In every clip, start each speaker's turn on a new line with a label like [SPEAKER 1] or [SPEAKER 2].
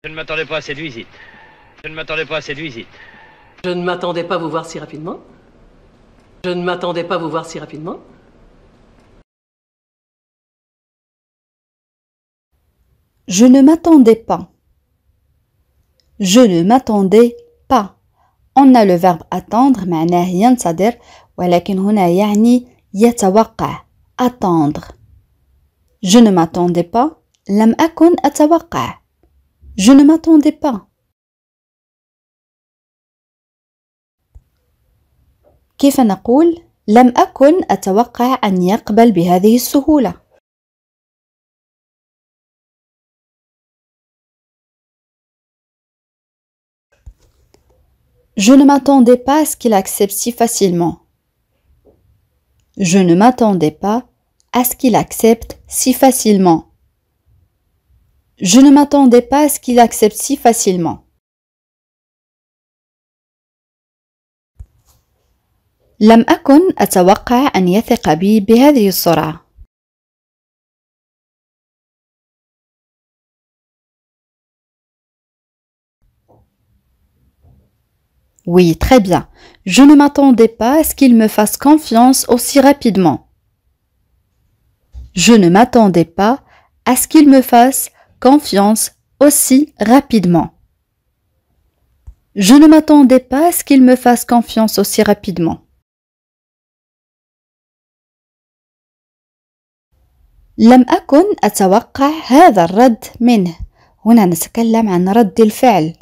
[SPEAKER 1] Je ne m'attendais pas à cette visite. Je ne m'attendais pas à cette visite.
[SPEAKER 2] Je ne m'attendais pas à vous voir si rapidement. Je ne m'attendais pas à vous voir si rapidement.
[SPEAKER 3] Je ne m'attendais pas. Je ne m'attendais pas. On a le verbe attendre معناه ينتظر ولكن هنا يعني يتوقع attendre. Je ne m'attendais pas. لم أكن أتوقع. Je ne m'attendais pas. كيف نقول لم أكن أتوقع أن يقبل بهذه السهولة؟ Je ne m'attendais pas à ce qu'il accepte si facilement. Je ne m'attendais pas à ce qu'il accepte si facilement. Je ne m'attendais pas à ce qu'il accepte si facilement. لم أكن أتوقع أن يثق بي بهذه السرعة. Oui, très bien. Je ne m'attendais pas à ce qu'il me fasse confiance aussi rapidement. Je ne m'attendais pas à ce qu'il me fasse confiance aussi rapidement. Je ne m'attendais pas à ce qu'il me fasse confiance aussi rapidement. لم أكن أتوقع هذا الرد منه. هنا نتكلم عن رد الفعل.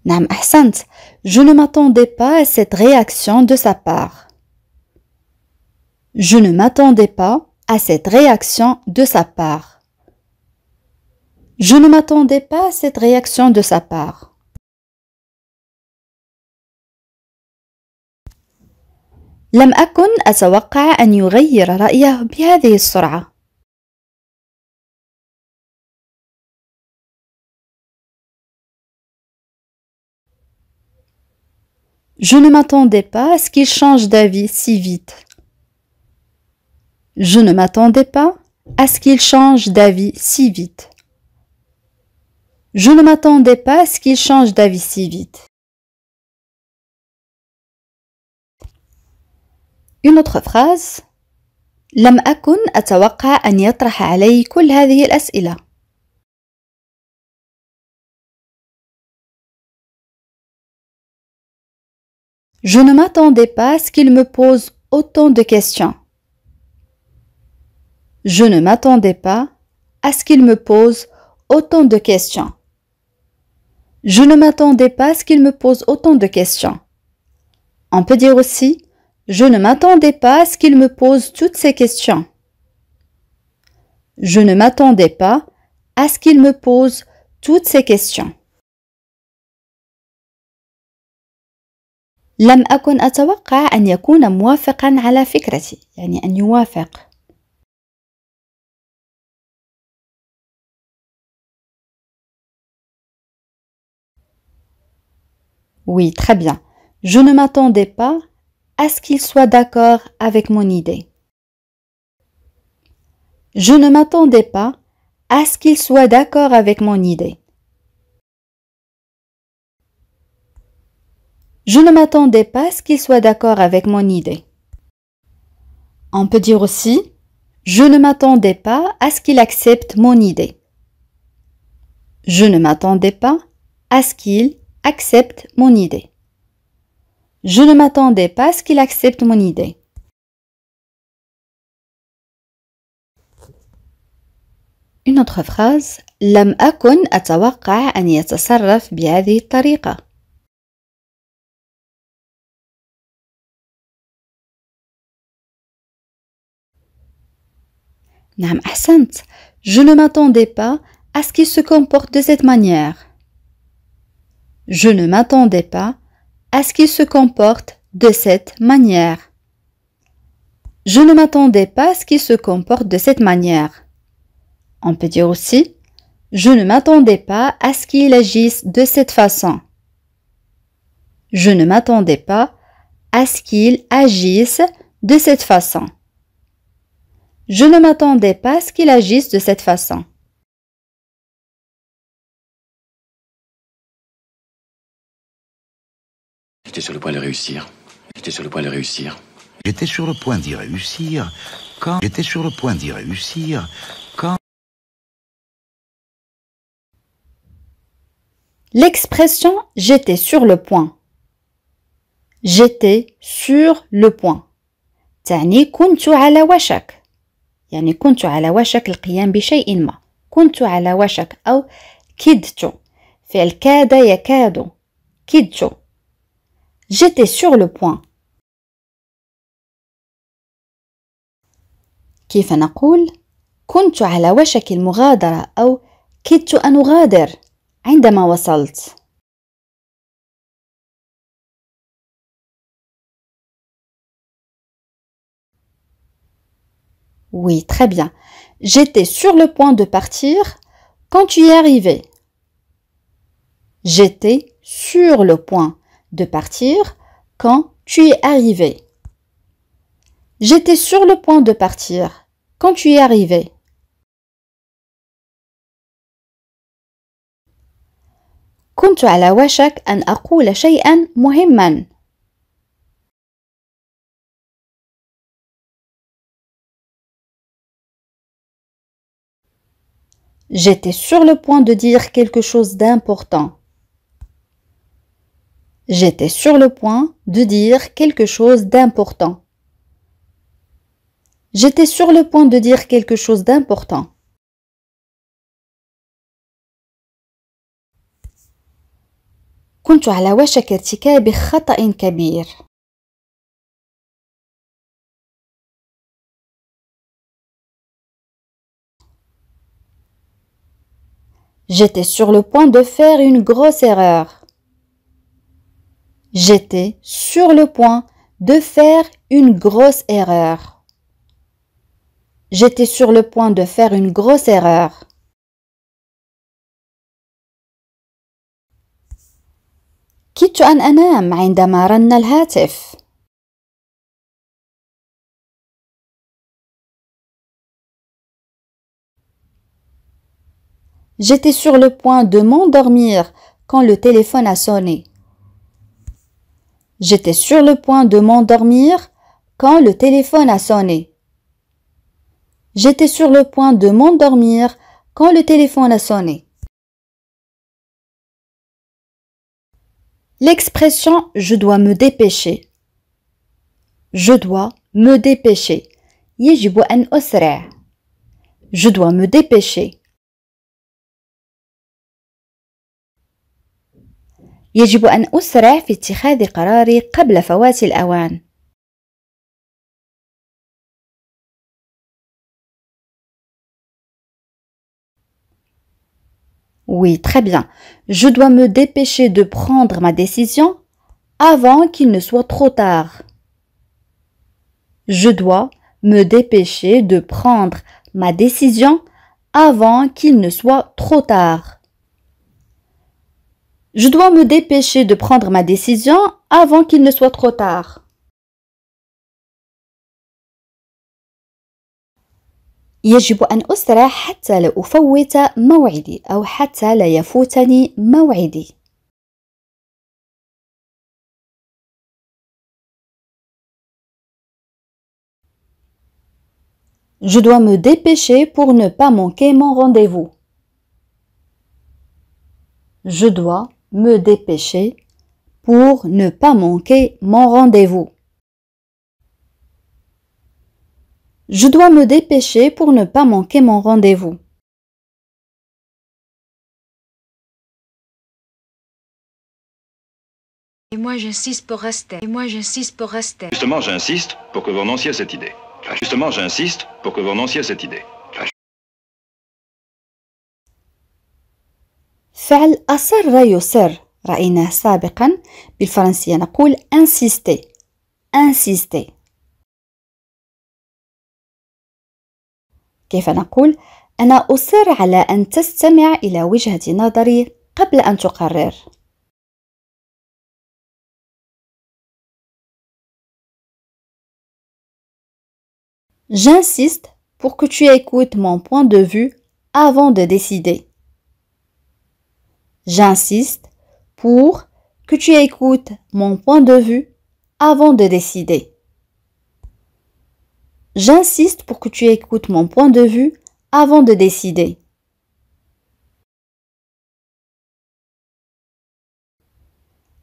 [SPEAKER 3] نعم أحسنت. Je ne m'attendais pas à cette réaction de sa part. Je ne m'attendais pas à cette réaction de sa part. Je ne m'attendais pas à cette réaction de sa part. لم أكن أتوقع أن يغير رأيه بهذه السرعة. Je ne m'attendais pas à ce qu'il change d'avis si vite. Je ne m'attendais pas à ce qu'il change d'avis si vite. Je ne m'attendais pas à ce qu'il change d'avis si vite. Une autre phrase. لم أكن أتوقع أن يطرح علي كل هذه الأسئلة. Je ne m'attendais pas à ce qu'il me pose autant de questions. Je ne m'attendais pas à ce qu'il me pose autant de questions. Je ne m'attendais pas à ce qu'il me pose autant de questions. On peut dire aussi je ne m'attendais pas à ce qu'il me pose toutes ces questions. Je ne m'attendais pas à ce qu'il me pose toutes ces questions. لم أكن أتوقع أن يكون موافقا على فكرتي يعني أن يوافق. Oui, très bien. Je ne m'attendais pas à ce qu'il soit d'accord avec mon idée. Je ne m'attendais pas à ce qu'il soit d'accord avec mon idée. Je ne m'attendais pas à ce qu'il soit d'accord avec mon idée. On peut dire aussi je ne m'attendais pas à ce qu'il accepte mon idée. Je ne m'attendais pas à ce qu'il accepte mon idée. Je ne m'attendais pas à ce qu'il accepte mon idée. Une autre phrase. لم أكن أتوقع أن يتصرف بهذه الطريقة. نعم أحسنت. Je ne m'attendais pas à ce qu'il se comporte de cette manière. Je ne m'attendais pas à ce qu'il se comporte de cette manière. Je ne m'attendais pas à ce qu'il se comporte de cette manière. On peut dire aussi je ne m'attendais pas à ce qu'il agisse de cette façon. Je ne m'attendais pas à ce qu'il agisse de cette façon. Je ne m'attendais pas à ce qu'il agisse de cette façon.
[SPEAKER 4] J'étais sur le point de réussir. J'étais sur le point de réussir.
[SPEAKER 5] J'étais sur le point d'y réussir quand... J'étais sur le point d'y réussir quand...
[SPEAKER 3] L'expression « j'étais sur le point ». J'étais sur le point. تعني كنت على وشك. يعني كنت على وشك القيام بشيء ما. كنت على وشك أو كدت. فعل كاد يكاد. كدت. J'étais sur le point. كيف نقول؟ كنت على وشك المغادرة أو كدت أن أغادر عندما وصلت. Oui, très bien. J'étais sur le point de partir quand tu y es arrivé. J'étais sur le point de partir quand tu y es arrivé. J'étais sur le point de partir quand tu y es arrivé. كنت على وشك أن أقول شيئا مهما. J'étais sur le point de dire quelque chose d'important. J'étais sur le point de dire quelque chose d'important. J'étais sur le point de dire quelque chose d'important. كنت على وشك ارتكاب خطأ كبير. J'étais sur le point de faire une grosse erreur. J'étais sur le point de faire une grosse erreur. J'étais sur le point de faire une grosse erreur. كدت أن أنام عندما رن الهاتف. J'étais sur le point de m'endormir quand le téléphone a sonné. J'étais sur le point de m'endormir quand le téléphone a sonné. J'étais sur le point de m'endormir quand le téléphone a sonné. L'expression « je dois me dépêcher ». Je dois me dépêcher. يجب أن أسرع. Je dois me dépêcher. يجب أن أسرع في اتخاذ قراري قبل فوات الأوان. Oui, très bien. Je dois me dépêcher de prendre ma décision avant qu'il ne soit trop tard. Je dois me dépêcher de prendre ma décision avant qu'il ne soit trop tard. Je dois me dépêcher de prendre ma décision avant qu'il ne soit trop tard. يجب أن أسرع حتى لا أفوت موعدي أو حتى لا يفوتني موعدي. Je dois me dépêcher pour ne pas manquer mon rendez-vous. Je dois me dépêcher pour ne pas manquer mon rendez-vous. Je dois me dépêcher pour ne pas manquer mon rendez-vous.
[SPEAKER 6] Et moi j'insiste pour rester. Et moi j'insiste pour rester.
[SPEAKER 7] Justement, j'insiste pour que vous renonciez à cette idée. Justement, j'insiste pour que vous renonciez à cette idée.
[SPEAKER 3] فعل أصر يصر رأيناه سابقا بالفرنسية نقول insister. insister. كيف نقول؟ أنا أصر على أن تستمع إلى وجهة نظري قبل أن تقرر. J'insiste pour que tu écoutes mon point de vue avant de décider. J'insiste pour que tu écoutes mon point de vue avant de décider. J'insiste pour que tu écoutes mon point de vue avant de décider.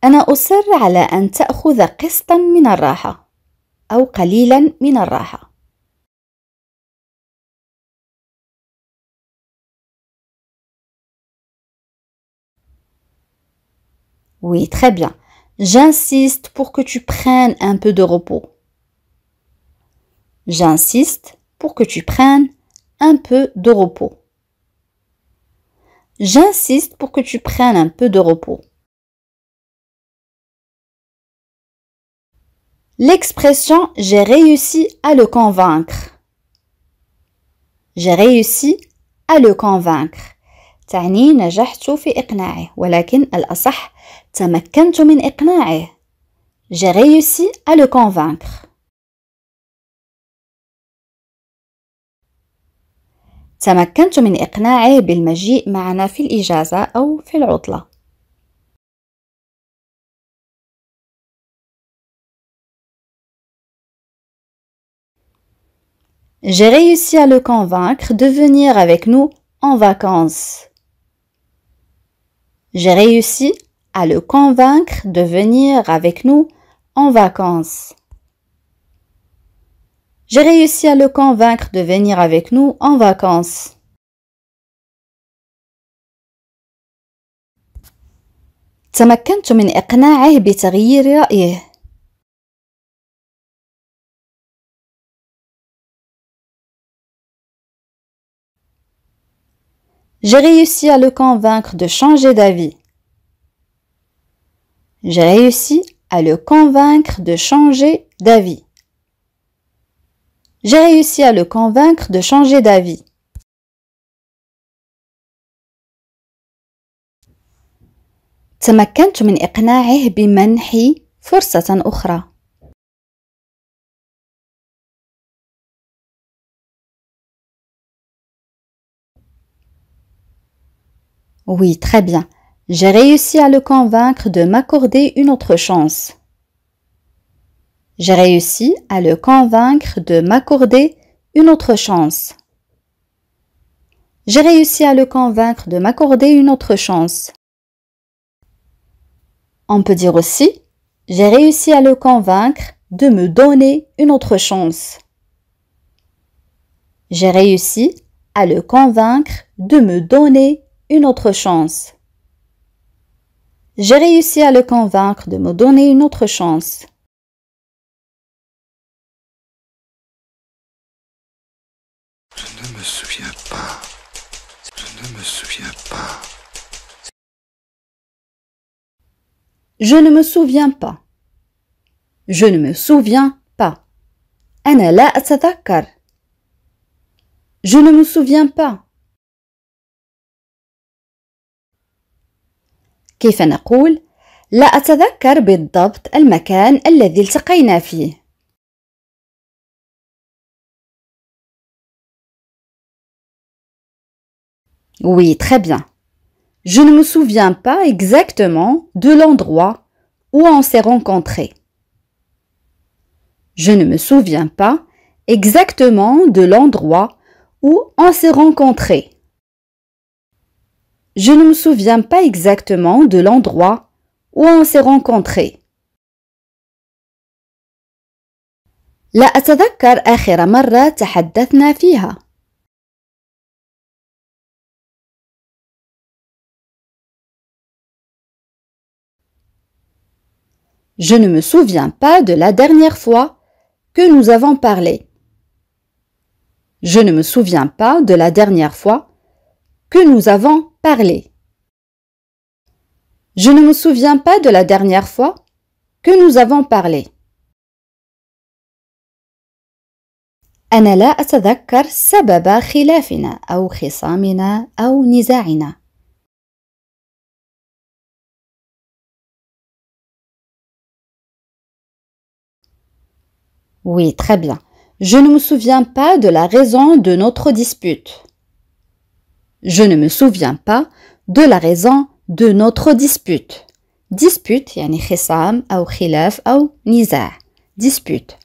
[SPEAKER 3] أنا أصر على أن تأخذ قسطا من الراحة أو قليلا من الراحة. Oui, très bien. J'insiste pour que tu prennes un peu de repos. J'insiste pour que tu prennes un peu de repos. J'insiste pour que tu prennes un peu de repos. L'expression « j'ai réussi à le convaincre ». J'ai réussi à le convaincre. تعني نجحت في إقناعه ولكن الأصح تمكنت من إقناعه. J'ai réussi à le convaincre. تمكنت من إقناعه بالمجيء معنا في الإجازة أو في العطلة. J'ai réussi à le convaincre de venir avec nous en vacances. J'ai réussi à le convaincre de venir avec nous en vacances. J'ai réussi à le convaincre de venir avec nous en vacances. تمكنت من إقناعه بتغيير رأيه. J'ai réussi à le convaincre de changer d'avis. J'ai réussi à le convaincre de changer d'avis. J'ai réussi à le convaincre de changer d'avis. تمكنت من إقناعه بمنحي فرصة أخرى. Oui, très bien. J'ai réussi à le convaincre de m'accorder une autre chance. J'ai réussi à le convaincre de m'accorder une autre chance. J'ai réussi à le convaincre de m'accorder une autre chance. On peut dire aussi, j'ai réussi à le convaincre de me donner une autre chance. J'ai réussi à le convaincre de me donner une autre chance. J'ai réussi à le convaincre de me donner une autre chance.
[SPEAKER 5] Je ne me souviens pas. Je ne me souviens pas.
[SPEAKER 3] Je ne me souviens pas. Je ne me souviens pas. أنا لا أتذكر. Je ne me souviens pas. كيف نقول؟ لا أتذكر بالضبط المكان الذي التقينا فيه. Oui, très bien. Je ne me souviens pas exactement de l'endroit où on s'est rencontrés. Je ne me souviens pas exactement de l'endroit où on s'est rencontrés. Je ne me souviens pas exactement de l'endroit où on s'est rencontrés. لا أتذكر آخر مرة تحدثنا فيها. Je ne me souviens pas de la dernière fois que nous avons parlé. Je ne me souviens pas de la dernière fois que nous avons parlé. Je ne me souviens pas de la dernière fois que nous avons parlé. أنا لا أتذكر سبب خلافنا أو خصامنا أو نزاعنا. Oui, très bien. Je ne me souviens pas de la raison de notre dispute. Je ne me souviens pas de la raison de notre dispute. Dispute يعني خصام أو خلاف أو نزاع. Dispute.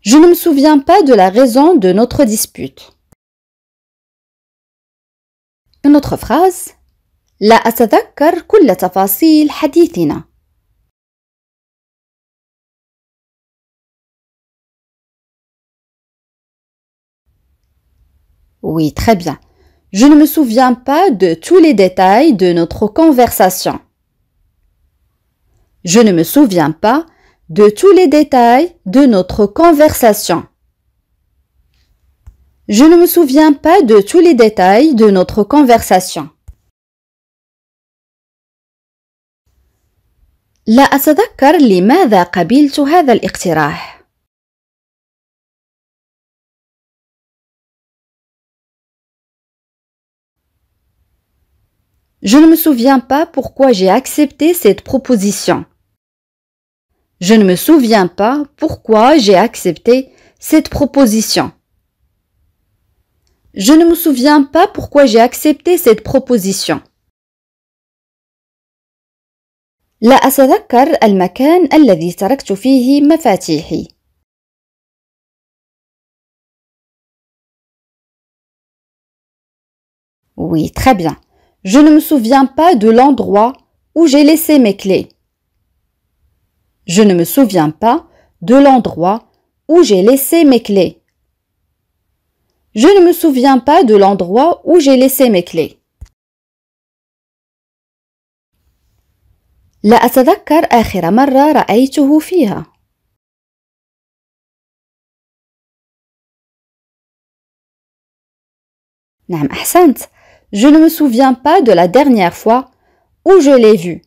[SPEAKER 3] Je ne me souviens pas de la raison de notre dispute. Une autre phrase. لا أتذكر كل تفاصيل حديثنا. Oui, très bien. Je ne me souviens pas de tous les détails de notre conversation. Je ne me souviens pas de tous les détails de notre conversation. Je ne me souviens pas de tous les détails de notre conversation. لا أتذكر لماذا قبلت هذا الاقتراح. Je ne me souviens pas pourquoi j'ai accepté cette proposition. Je ne me souviens pas pourquoi j'ai accepté cette proposition. Je ne me souviens pas pourquoi j'ai accepté cette proposition. لا أتذكر المكان الذي تركت فيه مفاتيحي. Oui, très bien. Je ne me souviens pas de l'endroit où j'ai laissé mes clés. Je ne me souviens pas de l'endroit où j'ai laissé mes clés. Je ne me souviens pas de l'endroit où j'ai laissé mes clés. لا أتذكر آخر مرة رأيته فيها. نعم أحسنت. Je ne me souviens pas de la dernière fois où je l'ai vu.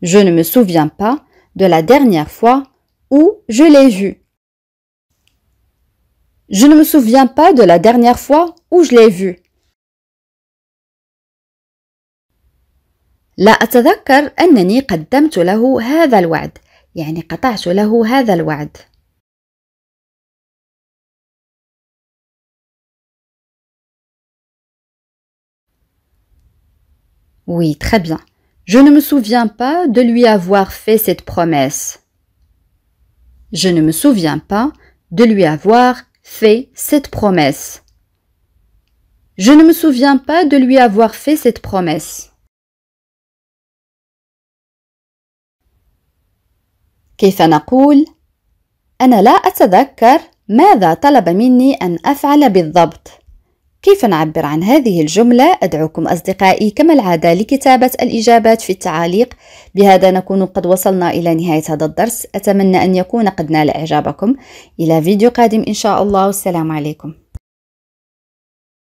[SPEAKER 3] Je ne me souviens pas de la dernière fois où je l'ai vu. Je ne me souviens pas de la dernière fois où je l'ai vu. لا أتذكر أنني قدمت له هذا الوعد. يعني قطعت له هذا الوعد. Oui, très bien. Je ne me souviens pas de lui avoir fait cette promesse. Je ne me souviens pas de lui avoir fait cette promesse. Je ne me souviens pas de lui avoir fait cette promesse. كيف نقول؟ أنا لا أتذكر ماذا طلب مني أن أفعل بالضبط. كيف نعبر عن هذه الجملة؟ أدعوكم أصدقائي كما العادة لكتابة الإجابات في التعاليق. بهذا نكون قد وصلنا إلى نهاية هذا الدرس. أتمنى أن يكون قد نال إعجابكم. إلى فيديو قادم إن شاء الله. والسلام عليكم.